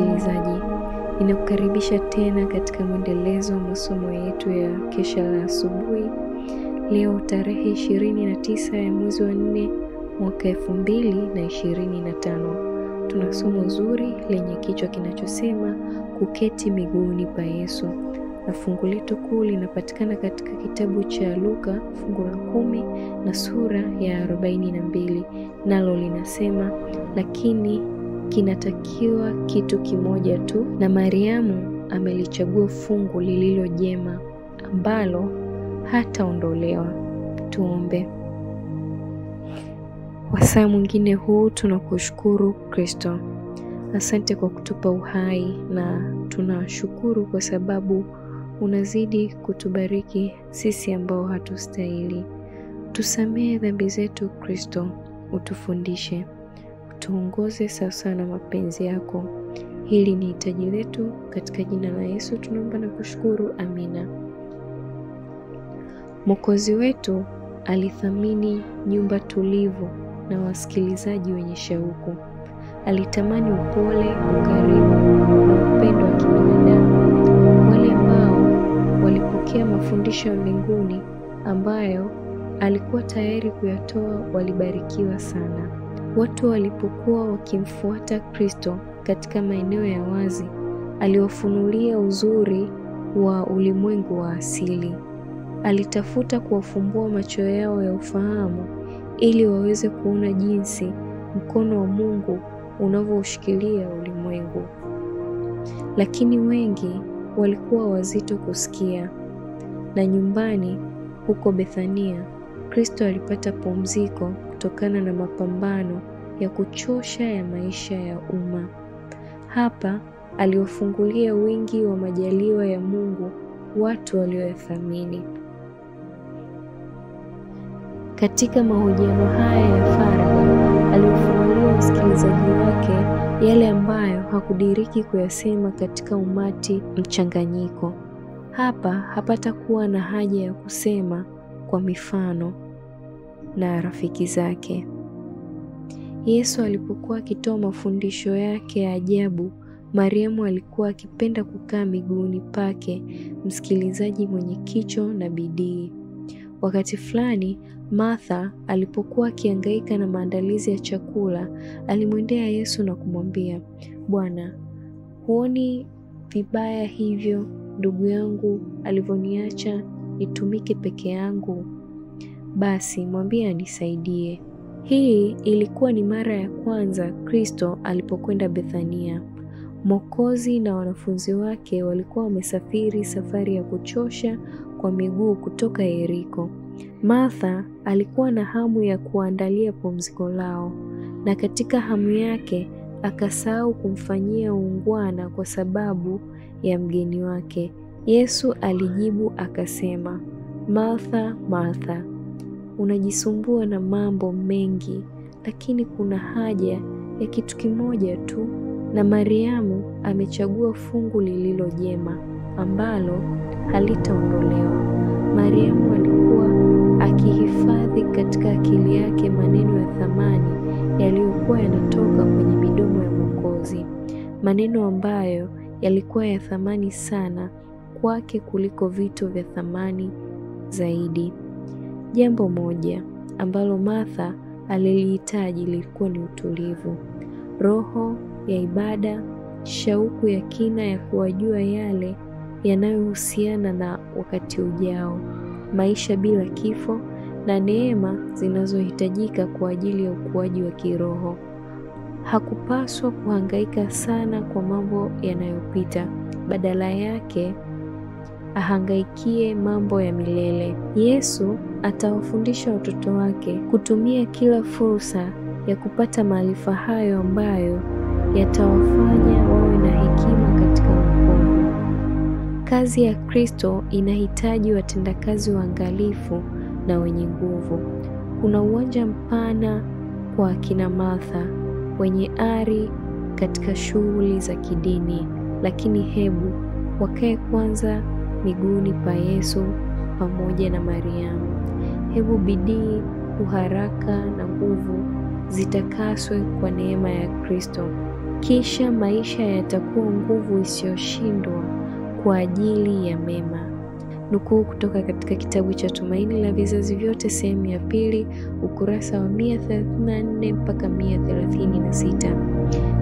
msikilizaji, ninakukaribisha tena katika mwendelezo wa masomo yetu ya kesha la asubuhi. Leo tarehe 29 ya mwezi wa 4 mwaka 2025. Tuna somo zuri lenye kichwa kinachosema kuketi miguuni pa Yesu. Na fungu letu kuu linapatikana katika kitabu cha Luka fungu la 10 na sura ya 42. Nalo linasema, lakini kinatakiwa kitu kimoja tu, na Mariamu amelichagua fungu lililo jema ambalo hataondolewa. Tuombe. Wasaa mwingine huu tunakushukuru Kristo. Asante kwa kutupa uhai, na tunashukuru kwa sababu unazidi kutubariki sisi ambao hatustahili. Tusamehe dhambi zetu Kristo, utufundishe, utuongoze sawa na mapenzi yako. Hili ni hitaji letu, katika jina la Yesu tunaomba na kushukuru, amina. Mwokozi wetu alithamini nyumba tulivu na wasikilizaji wenye shauku. Alitamani upole, ukarimu na upendo wa kibinadamu. Wale ambao walipokea mafundisho ya mbinguni ambayo alikuwa tayari kuyatoa walibarikiwa sana. Watu walipokuwa wakimfuata Kristo katika maeneo ya wazi, aliwafunulia uzuri wa ulimwengu wa asili. Alitafuta kuwafumbua macho yao ya ufahamu ili waweze kuona jinsi mkono wa Mungu unavyoushikilia ulimwengu. Lakini wengi walikuwa wazito kusikia. Na nyumbani huko Bethania, Kristo alipata pumziko kutokana na mapambano ya kuchosha ya maisha ya umma. Hapa aliwafungulia wingi wa majaliwa ya Mungu watu walioyathamini. Katika mahojiano haya ya faragha, aliwafunulia wasikilizaji wake yale ambayo hakudiriki kuyasema katika umati mchanganyiko. Hapa hapata kuwa na haja ya kusema kwa mifano na rafiki zake. Yesu alipokuwa akitoa mafundisho yake ya ajabu, Mariamu alikuwa akipenda kukaa miguuni pake, msikilizaji mwenye kicho na bidii. Wakati fulani, Martha alipokuwa akihangaika na maandalizi ya chakula, alimwendea Yesu na kumwambia, Bwana, huoni vibaya hivyo ndugu yangu alivyoniacha nitumike peke yangu? Basi mwambie anisaidie. Hii ilikuwa ni mara ya kwanza Kristo alipokwenda Bethania. Mwokozi na wanafunzi wake walikuwa wamesafiri safari ya kuchosha kwa miguu kutoka Yeriko. Martha alikuwa na hamu ya kuandalia pumziko lao, na katika hamu yake akasahau kumfanyia ungwana kwa sababu ya mgeni wake. Yesu alijibu akasema, Martha, Martha, unajisumbua na mambo mengi, lakini kuna haja ya kitu kimoja tu, na Mariamu amechagua fungu lililo jema ambalo halitaondolewa. Mariamu alikuwa akihifadhi katika akili yake maneno ya thamani yaliyokuwa yanatoka kwenye midomo ya Mwokozi, maneno ambayo yalikuwa ya thamani sana kwake kuliko vitu vya thamani zaidi. Jambo moja ambalo Martha alilihitaji lilikuwa ni utulivu, roho ya ibada, shauku ya kina ya kuwajua yale yanayohusiana na wakati ujao, maisha bila kifo na neema zinazohitajika kwa ajili ya ukuaji wa kiroho. Hakupaswa kuhangaika sana kwa mambo yanayopita, badala yake ahangaikie mambo ya milele. Yesu atawafundisha watoto wake kutumia kila fursa ya kupata maarifa hayo ambayo yatawafanya wawe na hekima katika wokovu. Kazi ya Kristo inahitaji watendakazi waangalifu na wenye nguvu. Kuna uwanja mpana kwa akina Martha wenye ari katika shughuli za kidini, lakini hebu wakae kwanza miguuni pa Yesu pamoja na Mariamu. Hebu bidii, uharaka na nguvu zitakaswe kwa neema ya Kristo. kisha maisha yatakuwa nguvu isiyoshindwa kwa ajili ya mema. Nukuu kutoka katika kitabu cha Tumaini la Vizazi Vyote sehemu ya 2 ukurasa wa 134 mpaka 136.